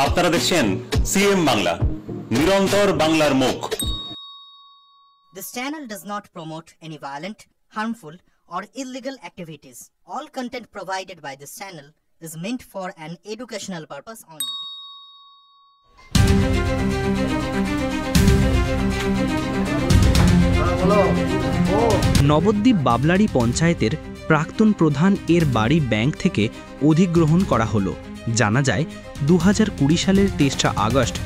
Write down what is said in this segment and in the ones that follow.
আপনারা দেখছেন সিএম বাংলা, নিরন্তর বাংলার মুখ। This channel does not promote any violent, harmful, or illegal activities. All content provided by this channel is meant for an educational purpose only. Nabadwip বাবলাড়ি পঞ্চায়েতের প্রাক্তন প্রধান এর বাড়ি ব্যাংক থেকে অধিগ্রহণ করা হলো। জানা যায় 2020 সালের 23 আগস্ট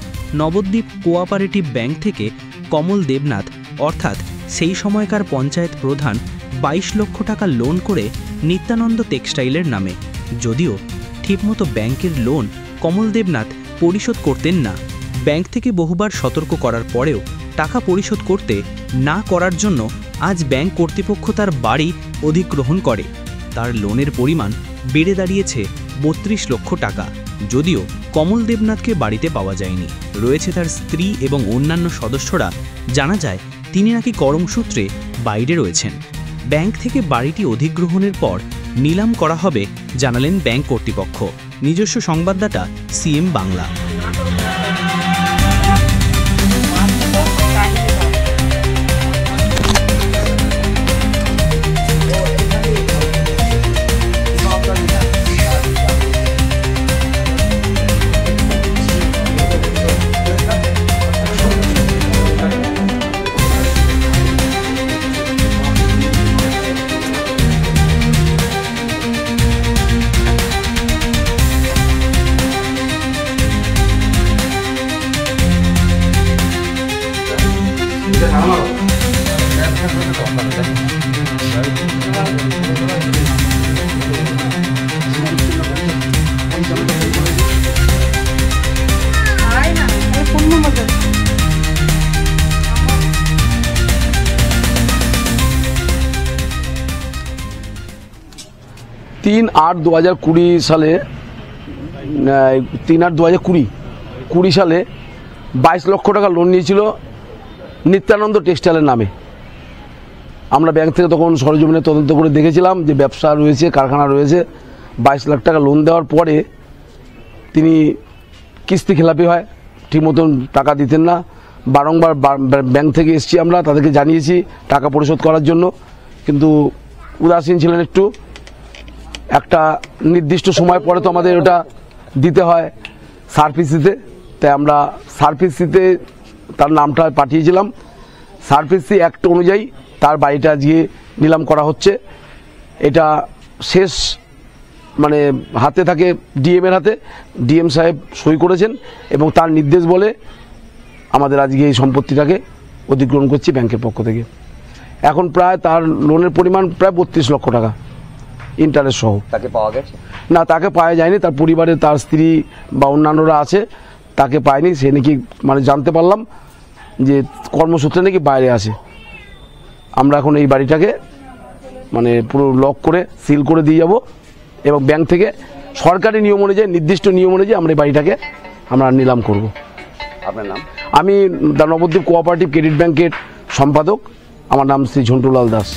নবদ্বীপ কোঅপারেটিভ ব্যাংক থেকে কমল দেবনাথ অর্থাৎ সেই সময়কার পঞ্চায়েত প্রধান 22 লক্ষ টাকা লোন করে নিত্যানন্দ টেক্সটাইলের নামে। যদিও ঠিকমতো ব্যাংকের লোন কমল দেবনাথ পরিশোধ করতেন না। ব্যাংক থেকে বহুবার সতর্ক করার পরেও টাকা পরিশোধ করতে না করার জন্য আজ ব্যাংক কর্তৃপক্ষ তার বাড়ি অধিগ্রহণ করে। তার লোনের পরিমাণ বেড়ে দাঁড়িয়েছে 32 লক্ষ টাকা। যদিও কমল দেবনাথকে বাড়িতে পাওয়া যায়নি, রয়েছে তার স্ত্রী এবং অন্যান্য সদস্যরা। জানা যায় তিনি নাকি কর্মসূত্রে বাইরে রয়েছেন। ব্যাংক থেকে বাড়িটি অধিগ্রহণের পর নিলাম করা হবে জানালেন ব্যাংক কর্তৃপক্ষ। নিজস্ব সংবাদদাতা সিএম বাংলা। 3/8/2020 সালে 3/8/2020 সালে 22 লক্ষ টাকা লোন নিয়েছিল নিত্যানন্দ টেক্সটাইলের নামে। আমরা ব্যাংক থেকে তখন সরজমিনে তদন্ত করে দেখেছিলাম যে ব্যবসা রয়েছে, কারখানা রয়েছে। 22 লাখ টাকা লোন দেওয়ার পরে তিনি কিস্তি খেলাপি হয়, ঠিক মতন টাকা দিতেন না। বারংবার ব্যাংক থেকে এসেছি, আমরা তাদেরকে জানিয়েছি টাকা পরিশোধ করার জন্য, কিন্তু উদাসীন ছিলেন একটু। একটা নির্দিষ্ট সময় পরে তো আমাদের ওটা দিতে হয় সার্ভিসিতে, তাই আমরা সার্ভিসিতে তার নামটা পাঠিয়েছিলাম। সার্ভিসি অ্যাক্ট অনুযায়ী তার বাড়িটা আজকে নিলাম করা হচ্ছে। এটা শেষ মানে হাতে থাকে ডিএমের হাতে, ডিএম সাহেব সই করেছেন এবং তার নির্দেশ বলে আমাদের আজকে এই সম্পত্তিটাকে অধিগ্রহণ করছি ব্যাংকের পক্ষ থেকে। এখন প্রায় তার লোনের পরিমাণ প্রায় 32 লক্ষ টাকা ইন্টারেস্ট সহ। তাকে পাওয়া গেছে না, তাকে পাওয়া যায়নি। তার পরিবারে তার স্ত্রী বা অন্যান্যরা আছে, তাকে পায়নি। সে নাকি মানে জানতে পারলাম যে কর্মসূত্রে নাকি বাইরে আছে। আমরা এখন এই বাড়িটাকে মানে পুরো লক করে সিল করে দিয়ে যাব এবং ব্যাংক থেকে সরকারি নিয়ম অনুযায়ী, নির্দিষ্ট নিয়ম অনুযায়ী আমরা এই বাড়িটাকে আমরা নিলাম করব। আপনার নাম? আমি নবদ্বীপ কোঅপারেটিভ ক্রেডিট ব্যাংকের সম্পাদক। আমার নাম শ্রী ঝন্টুলাল দাস।